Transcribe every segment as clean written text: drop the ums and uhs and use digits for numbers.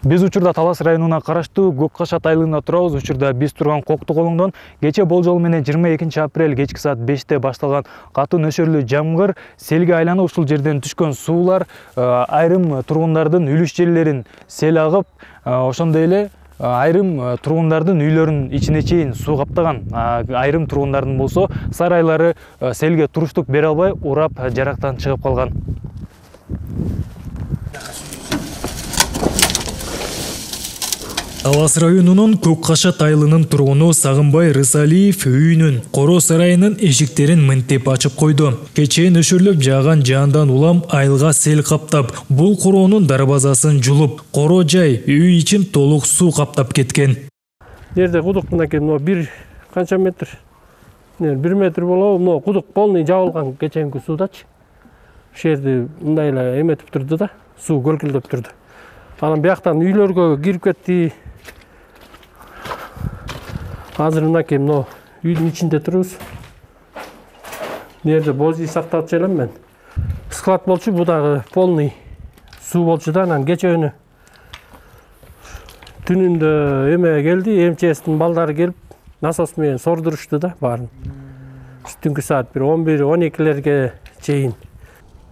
Биз учурда Талас районуна караштуу Көккашат айылында турабыз. Учурда биз турган Коктоголоңдон кече болжол менен 22 апрель кечки саат 5-те башталган катуу нөшөрлүү жамгыр селге айланып ушул жерден түшкөн суулар айрым тургундардын үлүш жерлерин сел агып, ошондой эле айрым тургундардын үйлөрүнүн ичине чейин суу каптаган. Айрым тургундардын болсо сарайлары селге туруштук бере албай урап жарактан чыгып калган. Талас районунун Көккашат айылынын тургуну Сагынбай Рысалиев үйүнүн Коро сарайынын эшиктерин мынтип ачып койду. Кечээ нөшөрлөп жааган жаандан улам айылга сел каптап, бул короонун дарбазасын жулуп, Коро жай үй ичин толук суу каптап кеткен. Жерде кудук мынакей бир канча метр? 1 метр болобу, мына кудук полный жабылган кечээки суудачы. Ушул жерди мындай эле эметип турду да, суу көлкүлдөп турду. Анан бияктан үйлөргө кирип кетти. Азыр мынакей үйдүн ичинде турубуз. Нерде бози сакталчу элем мен. Склад болчу, бу дагы полный суу болчу да, анан кечөөнү түнүндө эме келди, МЧСтин балдары келип, насос менен сордурушту да баарын. Түнкү саат 11-12-лерге чейин.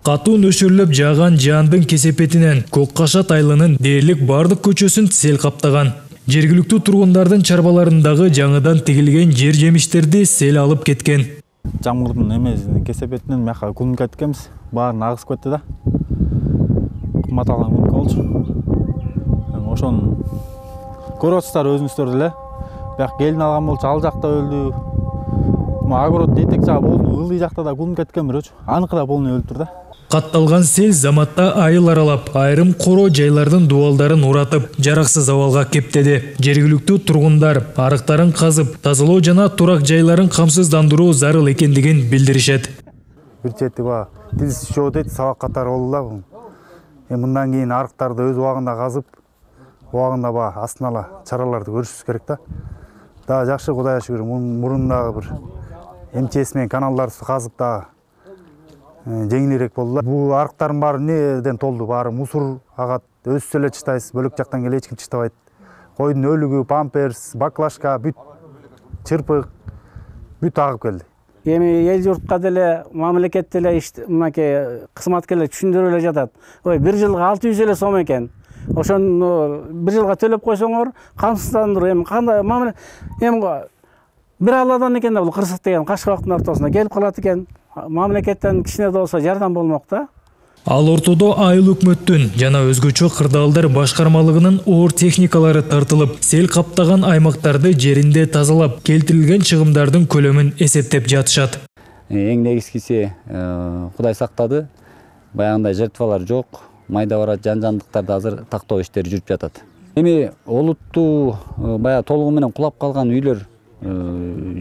Катуу нөшөрлөп жааган жаандын кесепетинен Көккашат айылынын дээрлик бардык көчөсүн сел каптаган. Жергиликтүү тургундардын чарбаларындагы жаңыдан тигилген жер жемиштерди сел алып кеткен. Жамгырдын эмесинин кесепетинен мияка күнкө кеткенбиз. Баарын агызып кетти да. Кымбат алган күнкө болчу. Ошону көрүп атсыздар өзүңүздөр деле. Бияк келин алган болчу, ал жакта өлдү. Агород этек жагы болду, ылдый жакта да күнкө кеткен бирөөчү. Аныкы да полный өлүп тур да. Катталган сел заматта айыл аралап, айрым коро жайлардын дубалдарын уратып, жараксыз абалга кептеди. Жергиликтүү тургундар арыктарын казып, тазалоо жана турак жайларын камсыздандыруу зарыл экендигин билдиришет. Бир чети тилсиз чоо дейт, сабак катары болду да. Мындан кийин арыктарды өз убагында казып, убагында астына ала чараларды көрүшүбүз керек да. Дагы жакшы, Кудайга шүгүр, мурун дагы бир МЧС менен каналдарды казып дагы жеңилирээк болду. Бул арыктардын баары эмнеден толду? Баары мусор агат, өзүбүз эле чыштайбыз, бөлөк жактан келе эч ким чыштабайт. Койдун өлүгү, памперс, баклажка, бүт чырпык, бүт агып келди. Эми эл журтка деле, мамлекет деле мынакей кызматка эле түшүндүрүп эле жатат. Ой, 1 жылга 600 эле сом экен. Ошону 1 жылга төлөп койсоңор, камсыздандыруу эми кандай мамлекет эми бир Алладан экен да бул кырсык деген каш убактын ортосунда келип калат экен. Мамлекеттен кичине да болсо жардам болмок да. Ал ортодо айыл өкмөттүн жана өзгөчө кырдаалдар башкармалыгынын оор техникалары тартылып, сел каптаган аймактарды жеринде тазалап, келтирилген чыгымдардын көлөмүн эсептеп жатышат. Эң негизгиси Кудай сактады. Баягындай жертвалар жок. Майда барат жан-жандыктарды азыр тактоо иштери жүрүп жатат. Эми олуттуу баягы толугу менен кулап калган үйлөр,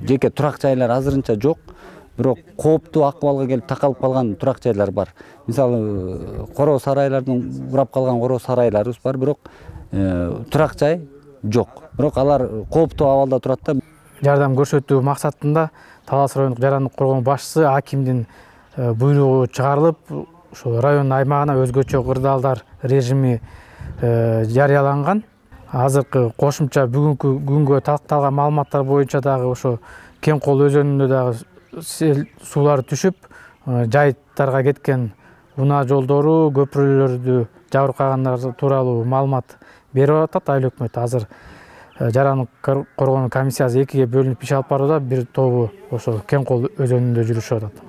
жеке турак жайлар азырынча жок. Бирок кооптуу акыбалга келип такалып калган турак жайлар бар. Мисалы, Коро сарайлардын урап калган Коро сарайларыбыз бар, бирок турак жай жок. Бирок алар кооптуу абалда турат да. Жардам көрсөтүү максатында Талас райондук жарандык коргоо башчысы акимдин буйругу чыгарылып, ошол район аймагына өзгөчө кырдаалдар режими жарыяланган. Азыркы кошумча бүгүнкү күнгө талкталган маалыматтар боюнча дагы ошо Кен кол өзөнүндө дагы суулар түшүп, жайыттарга кеткен унаа жолдору, көпүрөлөрдү жабыркагандар тууралуу маалымат берип атат айыл өкмөтү. Азыр жарандык коргоонун комиссиясы 2ге бөлүнүп иш алып барууда, бир тобу ошо Кен кол өзөнүндө жүрүшүп атат.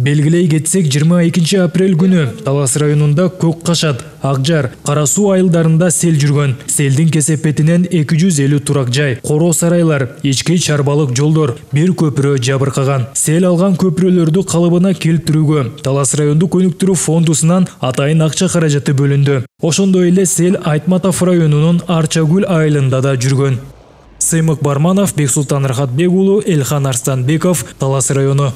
Белгилей кетсек, 22 апрель күнү Талас районунда Көккашат, Акжар, Кара суу айылдарында сел жүргөн. Селдин кесепетинен 250 турак жай, Коро сарайлар, ички чарбалык жолдор, бир көпүрө жабыркаган. Сел алган көпүрөлөрдү калыбына келтирүүгө Талас райондук өнүктүрүү фондусунан атайын акча каражаты бөлүндү. Ошондой эле сел Айтматов районунун Арчагүл айылында да жүргөн. Сыймык Барманов, Бексултан Рахатбек уулу, Элхан Арстанбеков, Талас району.